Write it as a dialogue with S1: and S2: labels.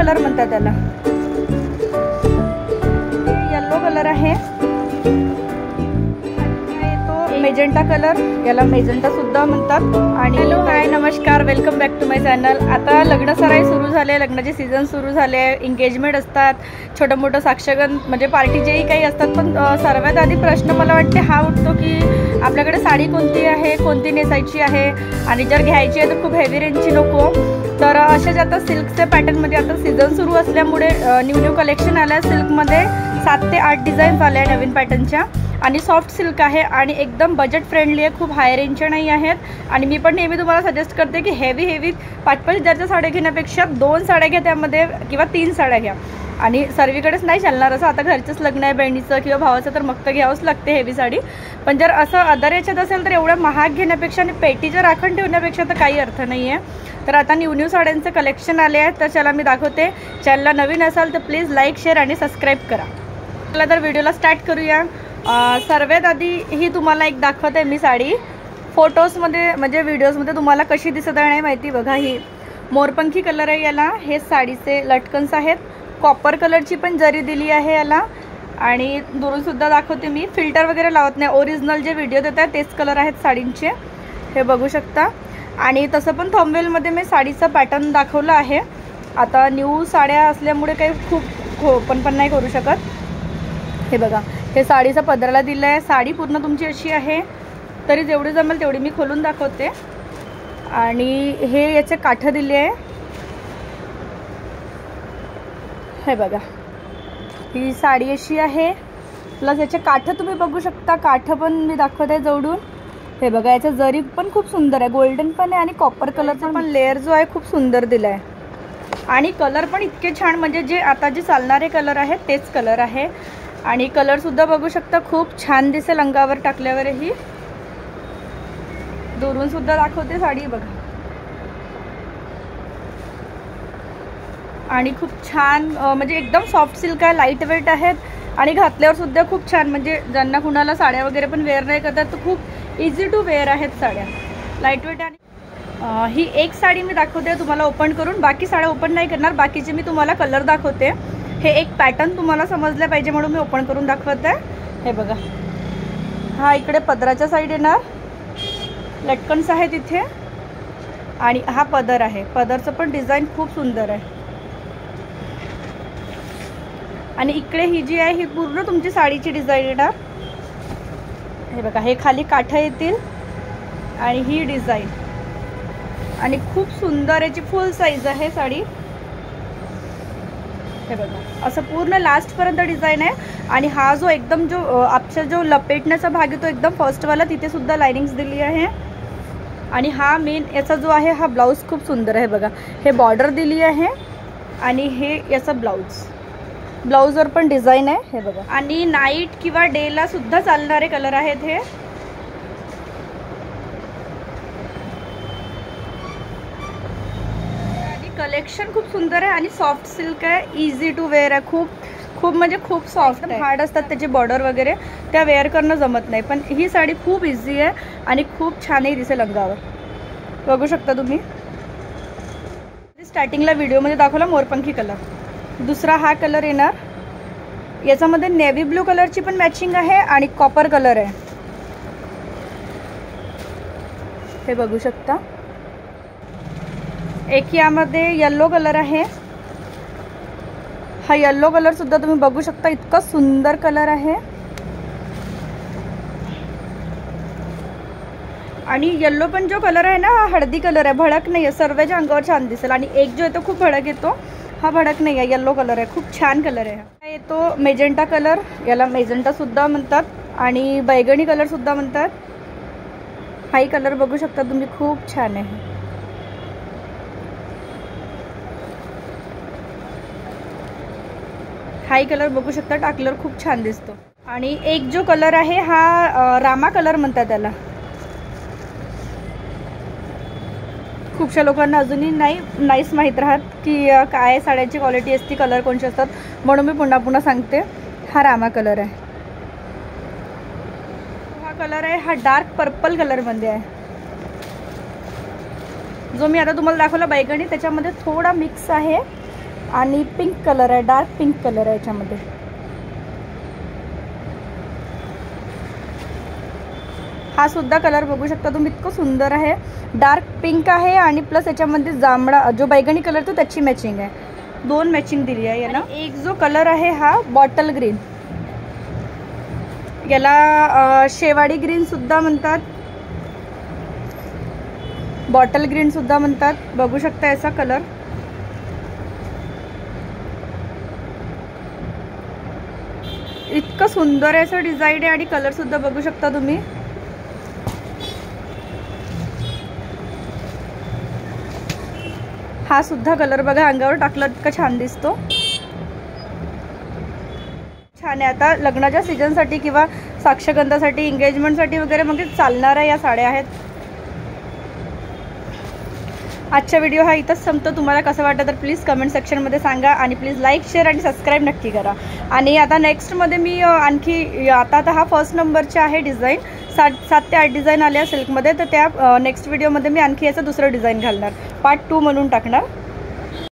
S1: Colour म्हणतात त्याला, yellow colour आहे, तो मेजेंटा कलर, याला मेजेंटा सुद्धा म्हणतात। आणि हॅलो हाय नमस्कार, welcome back to my channel. आता लग्न सराई सुरू झाले, लग्नाचे सीझन सुरू झाले, एंगेजमेंट असतात, छोटं मोठं साक्षगंध म्हणजे पार्टी जेही काही असतात। पण सर्वात आधी प्रश्न मला वाटते हा उठतो की आपल्याकडे साडी कोणती आहे, कोणती नेसायची आहे, आणि जर घ्यायची आहे तर खूप हेवी रेंजची नको। तर अशाच आता सिल्कचे पॅटर्नमध्ये आता सीझन सुरू असल्यामुळे न्यू कलेक्शन आलं आहे। सिल्कमध्ये 7 ते 8 डिझाईन्स आल्या आहे नवीन पॅटर्नच्या, आणि सॉफ्ट सिल्क आहे आणि एकदम बजेट फ्रेंडली आहे, खूप हाय रेंजच्या नाही आहेत। आणि मी पण नेहमी तुम्हाला सजेस्ट करते की हेवी 5-5 हजारच्या साड्या घेण्यापेक्षा 2 साड्या घ्या त्यामध्ये, किंवा 3 साड्या घ्या। आणि सर्वीकडेच नाही चालणार असं, आता घरचंच लग्न आहे बहिणीचं किंवा भावाचं तर मग तर घ्यावंच लागते हेवी साडी। पण जर असं अदर याच्यात असेल तर एवढं महाग घेण्यापेक्षा आणि पेटीच्या राखण ठेवण्यापेक्षा तर काही अर्थ नाही आहे। तर आता न्यू साड्यांचे कलेक्शन आले आहेत, तर चला मी दाखवते। चॅनलला नवीन असाल तर प्लीज लाईक, शेअर आणि सबस्क्राईब करा। चला तर व्हिडिओला स्टार्ट करूया। सर्वात आधी ही तुम्हाला एक दाखवते मी साडी, फोटोजमध्ये म्हणजे व्हिडिओजमध्ये तुम्हाला कशी दिसत आहे नाही माहिती। बघा ही मोरपंखी कलर आहे याला, हे साडीचे लटकन्स आहेत, कॉपर कलरची पण जरी दिली आहे याला। आणि दुरून सुद्धा दाखवते मी, फिल्टर वगैरे लावत नाही, ओरिजिनल जे व्हिडिओ देत आहे तेच कलर आहेत साडींचे, हे बघू शकता। आणि तसं पण थंबनेलमध्ये मी साडीचा पॅटर्न दाखवला आहे। आता न्यू साड्या असल्यामुळे काही खूप ओपन पण नाही करू शकत। हे बघा, हे साडीचा पदराला दिलं आहे, साडी पूर्ण तुमची अशी आहे, तरी जेवढी जमेल तेवढी मी खोलून दाखवते। आणि हे याचे काठ दिले आहे, हे बघा ही साडी अशी आहे, प्लस याचे काठ तुम्ही बघू शकता, काठ पण मी दाखवते जवळून। हे बघा याचा जरी पण खूप सुंदर आहे, गोल्डन पण आहे आणि कॉपर कलरचा पण लेअर जो आहे खूप सुंदर दिला आहे। आणि कलर पण इतके छान, म्हणजे जे आता जे चालणारे कलर आहेत तेच कलर आहे। आणि कलर सुद्धा बघू शकता, खूप छान दिसेल अंगावर टाकल्यावरही। दुरून सुद्धा दाखवते साडी, बघा। आणि खूप छान म्हणजे एकदम सॉफ्ट सिल्क आहे, लाईट वेट आहेत, आणि घातल्यावर सुद्धा खूप छान, म्हणजे ज्यांना कुणाला साड्या वगैरे पण वेअर नाही करतात तर खूप इझी टू वेअर आहेत साड्या, लाईट वेट। आणि ही एक साडी मी दाखवते तुम्हाला ओपन करून, बाकी साड्या ओपन नाही करणार, बाकीचे मी तुम्हाला कलर दाखवते। हे एक पॅटर्न तुम्हाला समजलं पाहिजे म्हणून मी ओपन करून दाखवत आहे। हे बघा, हा इकडे पदराच्या साईड येणार, लटकन्स आहे तिथे, आणि हा पदर आहे, पदरचं पण डिझाईन खूप सुंदर आहे। आणि इकडे ही जी आहे ही पूर्ण तुमची साडीची डिझाईन येणार। हे बघा, हे खाली काठ येतील आणि ही डिझाईन, आणि खूप सुंदर याची फुल साईज आहे साडी। हे बघा, असं पूर्ण लास्टपर्यंत डिझाईन आहे। आणि हा जो एकदम जो आपचा जो लपेटण्याचा भाग आहे तो एकदम फर्स्टवाला, तिथे सुद्धा लाइनिंग्स दिली आहे। आणि हा मेन याचा जो आहे हा ब्लाऊज खूप सुंदर आहे, बघा हे बॉर्डर दिली आहे, आणि हे याचा ब्लाऊजवर पण डिझाईन आहे, हे बघा। आणि नाईट किंवा डेला सुद्धा चालणारे कलर आहेत हे। कलेक्शन खूप सुंदर आहे आणि सॉफ्ट सिल्क आहे, इझी टू वेअर आहे, खूप म्हणजे खूप सॉफ्ट आहे। हार्ड असतात त्याची बॉर्डर वगैरे, त्या वेअर करणं जमत नाही, पण ही साडी खूप इझी आहे आणि खूप छानही दिसेल अंगावर, बघू शकता तुम्ही। स्टार्टिंगला व्हिडिओमध्ये दाखवला मोरपंखी कलर, दुसरा हा कलर येणार, याच्यामध्ये नेव्ही ब्लू कलरची पण मॅचिंग आहे आणि कॉपर कलर आहे, हे बघू शकता। एक यामध्ये येलो कलर आहे, हा येलो कलर सुद्धा तुम्ही बघू शकता, इतका सुंदर कलर आहे। आणि येलो पण जो कलर आहे ना हा हळदी कलर आहे, भडक नाही आहे, सर्वच्या अंगावर छान दिसेल। आणि एक जो येतो खूप भडक येतो, हा भडक नाही आहे, येलो कलर आहे, खूप छान कलर आहे। हा येतो मेजेंटा कलर, याला मेजेंटा सुद्धा म्हणतात आणि बैगणी कलर सुद्धा म्हणतात। हाही कलर बघू शकता तुम्ही, खूप छान आहे। हाई कलर बघू शकता, टाकल्यावर खूप छान दिसतो। आणि एक जो कलर आहे हा रामा कलर म्हणतात त्याला, खूपशा लोकांना अजूनही नाहीच माहीत राहत की काय साड्यांची क्वालिटी असते, कलर कोणते असतात, म्हणून मी पुन्हा सांगते। हा रामा कलर आहे, हा कलर आहे हा डार्क पर्पल कलरमध्ये आहे, जो मी आता तुम्हाला दाखवला बैगणी त्याच्यामध्ये थोडा मिक्स आहे। आणि पिंक कलर आहे, डार्क पिंक कलर आहे याच्यामध्ये. हा सुद्धा कलर बघू शकता तुम्ही, इतकं सुंदर आहे. डार्क पिंक आहे आणि प्लस याच्यामध्ये जांभळा जो बैगणी कलर तो त्याची मॅचिंग आहे. 2 मॅचिंग दिली आहे याला. एक जो कलर आहे हा बॉटल ग्रीन, याला शेवाडी ग्रीन सुद्धा म्हणतात, बॉटल ग्रीन सुद्धा म्हणतात. बघू शकता याचा कलर. इतकं सुंदर आहे असं डिझाईन आहे आणि कलर सुद्धा बघू शकता तुम्ही. हा सुद्धा कलर बघा, अंगावर टाकला इतका छान दिसतो. छान आहे. आता लग्नाच्या सीझनसाठी किंवा साक्षगंधासाठी, एंगेजमेंटसाठी वगैरे मग चालणाऱ्या या साड्या आहेत. आजचा व्हिडिओ हा इथंच संपतो. तुम्हाला कसं वाटतं तर प्लीज कमेंट सेक्शनमध्ये सांगा आणि प्लीज लाईक, शेअर आणि सबस्क्राईब नक्की करा. आणि आता नेक्स्टमध्ये मी आणखी आता हा फर्स्ट नंबरचे आहे डिझाईन, 7 ते 8 डिझाईन आल्या सिल्कमध्ये, तर त्या नेक्स्ट व्हिडिओमध्ये मी आणखी याचं दुसरं डिझाईन घालणार, पार्ट 2 म्हणून टाकणार.